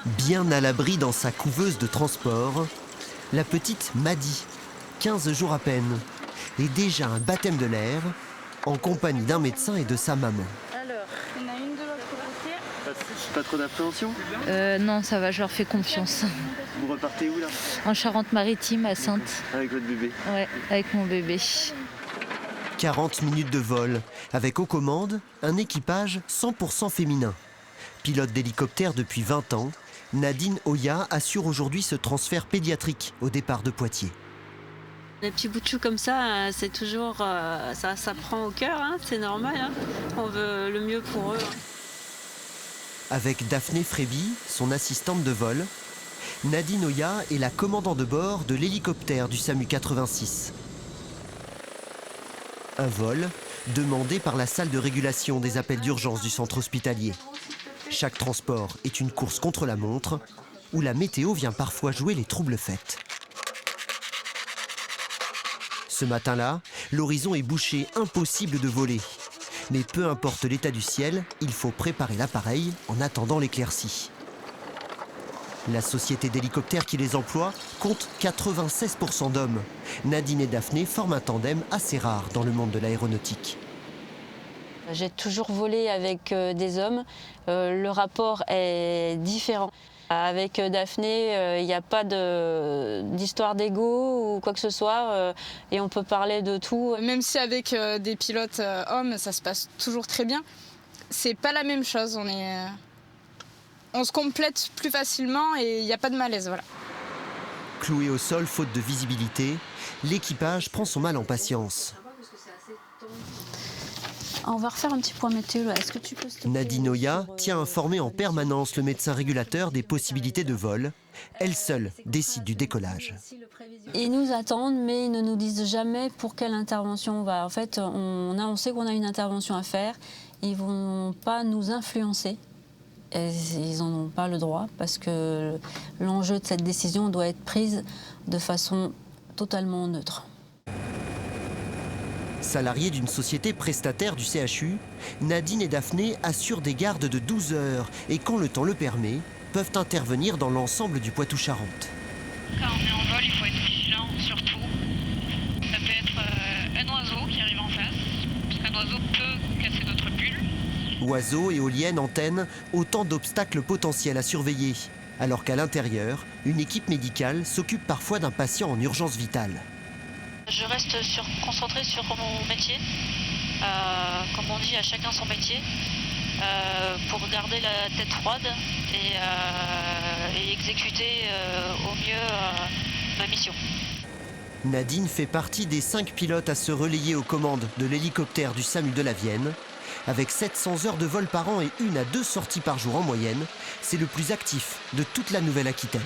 Bien à l'abri dans sa couveuse de transport, la petite Maddy, 15 jours à peine, et déjà un baptême de l'air, en compagnie d'un médecin et de sa maman. Alors, il y en a une de l'autre côté. Pas trop d'appréhension? Non, ça va, je leur fais confiance. Vous repartez où là? En Charente-Maritime, à Saintes. Avec votre bébé? Ouais, avec mon bébé. 40 minutes de vol, avec aux commandes un équipage 100% féminin. Pilote d'hélicoptère depuis 20 ans, Nadine Oya assure aujourd'hui ce transfert pédiatrique au départ de Poitiers. Les petits bouts de chou comme ça, c'est toujours, ça prend au cœur, hein, c'est normal. Hein. On veut le mieux pour eux. Avec Daphné Fréby, son assistante de vol, Nadine Oya est la commandant de bord de l'hélicoptère du SAMU 86. Un vol demandé par la salle de régulation des appels d'urgence du centre hospitalier. Chaque transport est une course contre la montre, où la météo vient parfois jouer les troubles fêtes. Ce matin-là, l'horizon est bouché, impossible de voler. Mais peu importe l'état du ciel, il faut préparer l'appareil en attendant l'éclaircie. La société d'hélicoptères qui les emploie compte 96% d'hommes. Nadine et Daphné forment un tandem assez rare dans le monde de l'aéronautique. J'ai toujours volé avec des hommes. Le rapport est différent. Avec Daphné, il n'y a pas d'histoire d'ego ou quoi que ce soit. Et on peut parler de tout. Même si avec des pilotes hommes, ça se passe toujours très bien, c'est pas la même chose. On se complète plus facilement et il n'y a pas de malaise. Voilà. Cloué au sol faute de visibilité, l'équipage prend son mal en patience. On va refaire un petit point météo. Est-ce que tu peux... Nadine Oya tient informé en permanence le médecin régulateur des possibilités de vol. Elle seule décide du décollage. Ils nous attendent, mais ils ne nous disent jamais pour quelle intervention on va. En fait, on sait qu'on a une intervention à faire. Ils ne vont pas nous influencer. Et ils n'en ont pas le droit parce que l'enjeu de cette décision doit être prise de façon totalement neutre. Salariés d'une société prestataire du CHU, Nadine et Daphné assurent des gardes de 12 heures et, quand le temps le permet, peuvent intervenir dans l'ensemble du Poitou-Charentes. Quand on est en vol, il faut être vigilant sur tout. Ça peut être un oiseau qui arrive en face, parce qu'un oiseau peut casser notre bulle. Oiseaux, éoliennes, antennes, autant d'obstacles potentiels à surveiller. Alors qu'à l'intérieur, une équipe médicale s'occupe parfois d'un patient en urgence vitale. Je reste concentrée sur mon métier. Comme on dit, à chacun son métier. Pour garder la tête froide et exécuter au mieux ma mission. Nadine fait partie des 5 pilotes à se relayer aux commandes de l'hélicoptère du SAMU de la Vienne. Avec 700 heures de vol par an et 1 à 2 sorties par jour en moyenne, c'est le plus actif de toute la Nouvelle-Aquitaine.